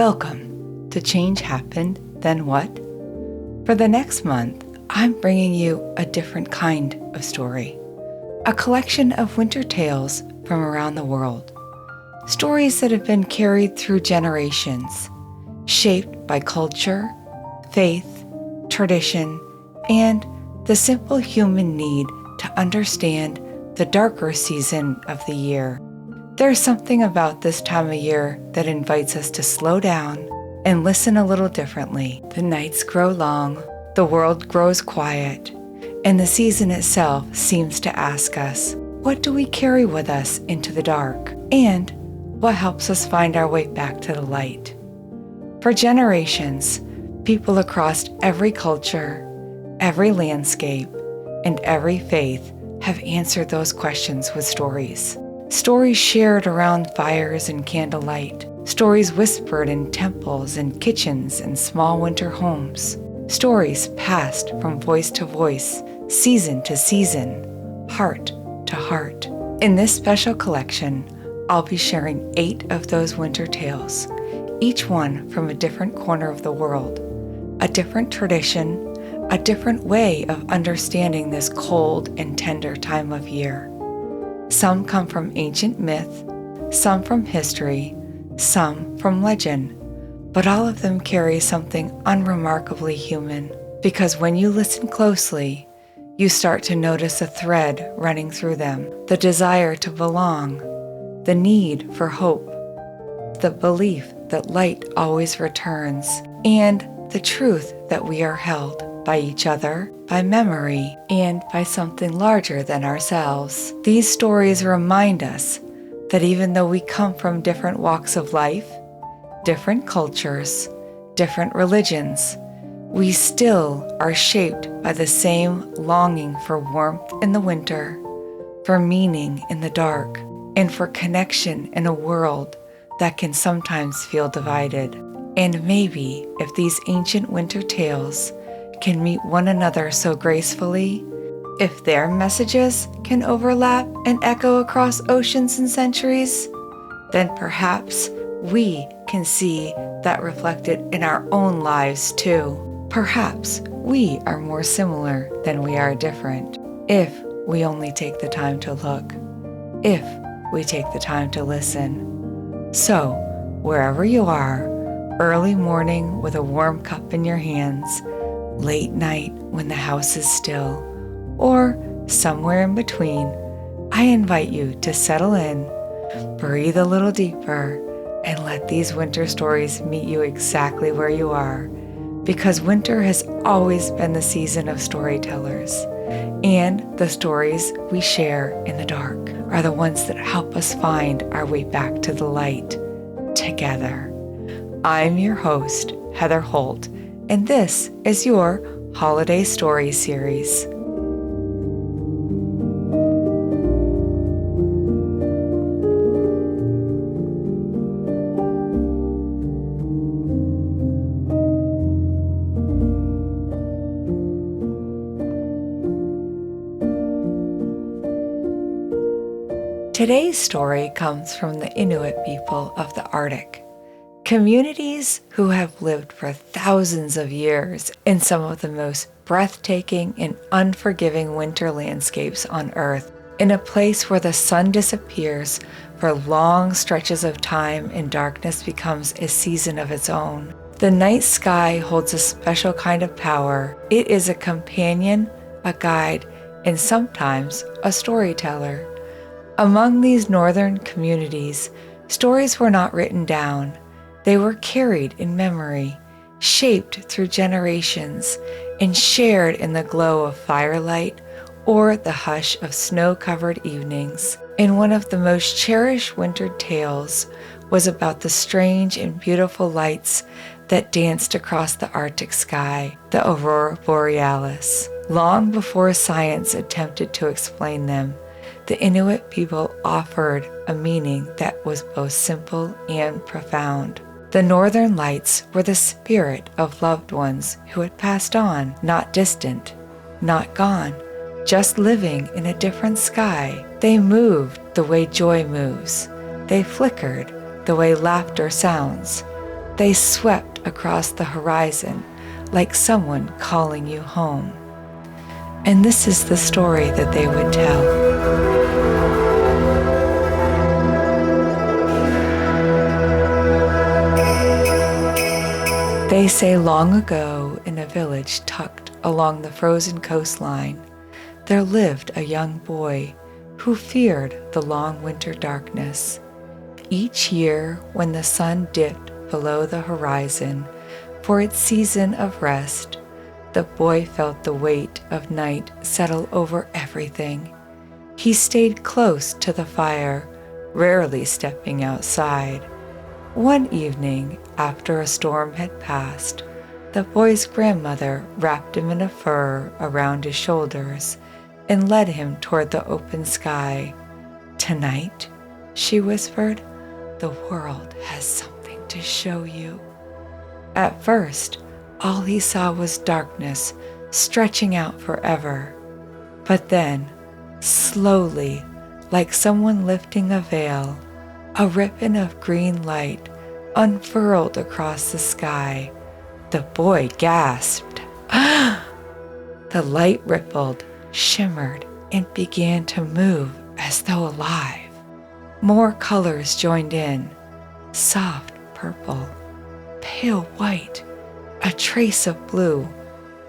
Welcome to Change Happened, Then What? For the next month, I'm bringing you a different kind of story. A collection of winter tales from around the world. Stories that have been carried through generations, shaped by culture, faith, tradition, and the simple human need to understand the darker season of the year. There's something about this time of year that invites us to slow down and listen a little differently. The nights grow long, the world grows quiet, and the season itself seems to ask us, what do we carry with us into the dark? And what helps us find our way back to the light? For generations, people across every culture, every landscape, and every faith have answered those questions with stories. Stories shared around fires and candlelight. Stories whispered in temples and kitchens and small winter homes. Stories passed from voice to voice, season to season, heart to heart. In this special collection, I'll be sharing 8 of those winter tales, each one from a different corner of the world, a different tradition, a different way of understanding this cold and tender time of year. Some come from ancient myth, some from history, some from legend, but all of them carry something unremarkably human, because when you listen closely, you start to notice a thread running through them, the desire to belong, the need for hope, the belief that light always returns, and the truth that we are held by each other, by memory, and by something larger than ourselves. These stories remind us that even though we come from different walks of life, different cultures, different religions, we still are shaped by the same longing for warmth in the winter, for meaning in the dark, and for connection in a world that can sometimes feel divided. And maybe if these ancient winter tales can meet one another so gracefully, if their messages can overlap and echo across oceans and centuries, then perhaps we can see that reflected in our own lives too. Perhaps we are more similar than we are different, if we only take the time to look, if we take the time to listen. So, wherever you are, early morning with a warm cup in your hands, late night when the house is still, or somewhere in between, I invite you to settle in, breathe a little deeper, and let these winter stories meet you exactly where you are, because winter has always been the season of storytellers, and the stories we share in the dark are the ones that help us find our way back to the light together. I'm your host, Heather Holt, and this is your Holiday Story Series. Today's story comes from the Inuit people of the Arctic. Communities who have lived for thousands of years in some of the most breathtaking and unforgiving winter landscapes on Earth, in a place where the sun disappears for long stretches of time and darkness becomes a season of its own. The night sky holds a special kind of power. It is a companion, a guide, and sometimes a storyteller. Among these northern communities, stories were not written down. They were carried in memory, shaped through generations, and shared in the glow of firelight or the hush of snow-covered evenings. And one of the most cherished winter tales was about the strange and beautiful lights that danced across the Arctic sky, the aurora borealis. Long before science attempted to explain them, the Inuit people offered a meaning that was both simple and profound. The northern lights were the spirit of loved ones who had passed on, not distant, not gone, just living in a different sky. They moved the way joy moves. They flickered the way laughter sounds. They swept across the horizon like someone calling you home. And this is the story that they would tell. They say long ago, in a village tucked along the frozen coastline, there lived a young boy who feared the long winter darkness. Each year, when the sun dipped below the horizon for its season of rest, the boy felt the weight of night settle over everything. He stayed close to the fire, rarely stepping outside. One evening, after a storm had passed, the boy's grandmother wrapped him in a fur around his shoulders and led him toward the open sky. "Tonight," she whispered, "the world has something to show you." At first, all he saw was darkness stretching out forever. But then, slowly, like someone lifting a veil, a ribbon of green light unfurled across the sky. The boy gasped. The light rippled, shimmered, and began to move as though alive. More colors joined in: soft purple, pale white, a trace of blue,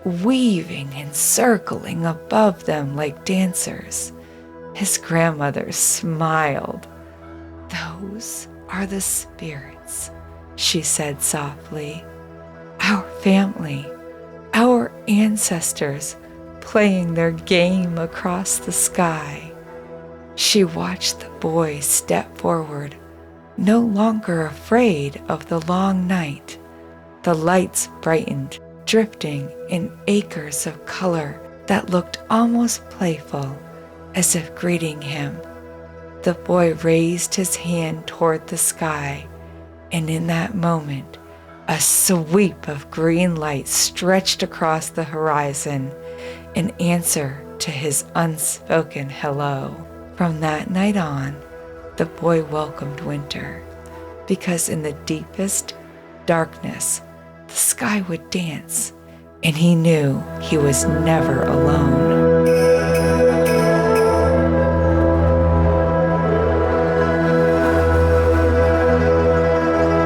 weaving and circling above them like dancers. His grandmother smiled. "Those are the spirits," she said softly. "Our family, our ancestors, playing their game across the sky." She watched the boy step forward, no longer afraid of the long night. The lights brightened, drifting in acres of color that looked almost playful, as if greeting him. The boy raised his hand toward the sky, and in that moment, a sweep of green light stretched across the horizon in answer to his unspoken hello. From that night on, the boy welcomed winter, because in the deepest darkness, the sky would dance, and he knew he was never alone.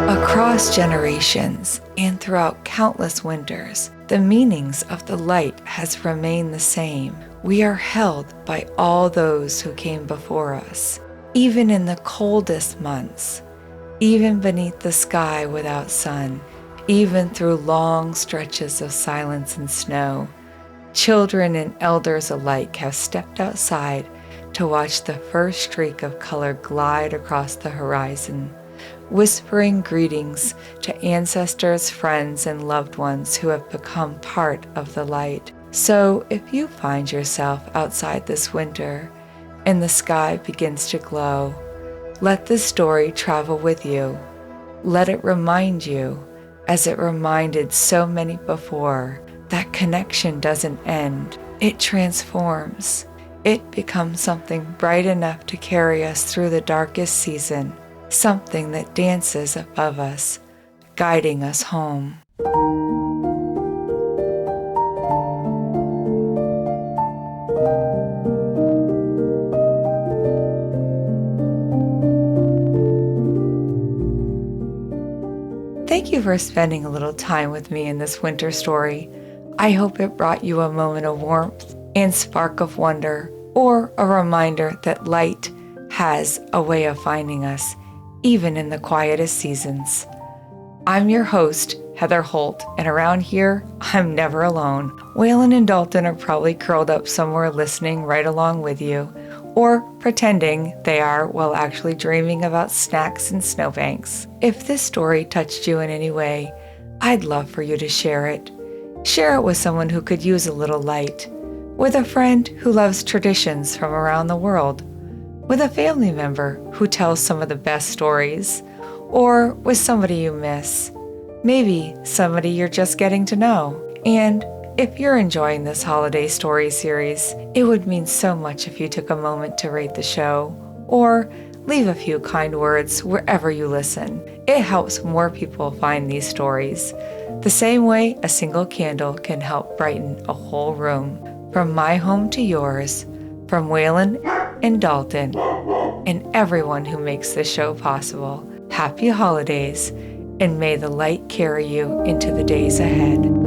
Across generations and throughout countless winters, the meanings of the light has remained the same. We are held by all those who came before us, even in the coldest months, even beneath the sky without sun, even through long stretches of silence and snow. Children and elders alike have stepped outside to watch the first streak of color glide across the horizon, whispering greetings to ancestors, friends, and loved ones who have become part of the light. So if you find yourself outside this winter and the sky begins to glow, let this story travel with you. Let it remind you, as it reminded so many before, that connection doesn't end. It transforms. It becomes something bright enough to carry us through the darkest season, something that dances above us, guiding us home. Thank you for spending a little time with me in this winter story. I hope it brought you a moment of warmth and spark of wonder, or a reminder that light has a way of finding us, even in the quietest seasons. I'm your host, Heather Holt, and around here, I'm never alone. Waylon and Dalton are probably curled up somewhere listening right along with you, or pretending they are while actually dreaming about snacks and snowbanks. If this story touched you in any way, I'd love for you to share it. Share it with someone who could use a little light, with a friend who loves traditions from around the world, with a family member who tells some of the best stories, or with somebody you miss, maybe somebody you're just getting to know. And if you're enjoying this holiday story series, it would mean so much if you took a moment to rate the show or Leave a few kind words wherever you listen. It helps more people find these stories. The same way a single candle can help brighten a whole room. From my home to yours, from Waylon and Dalton, and everyone who makes this show possible. Happy holidays, and may the light carry you into the days ahead.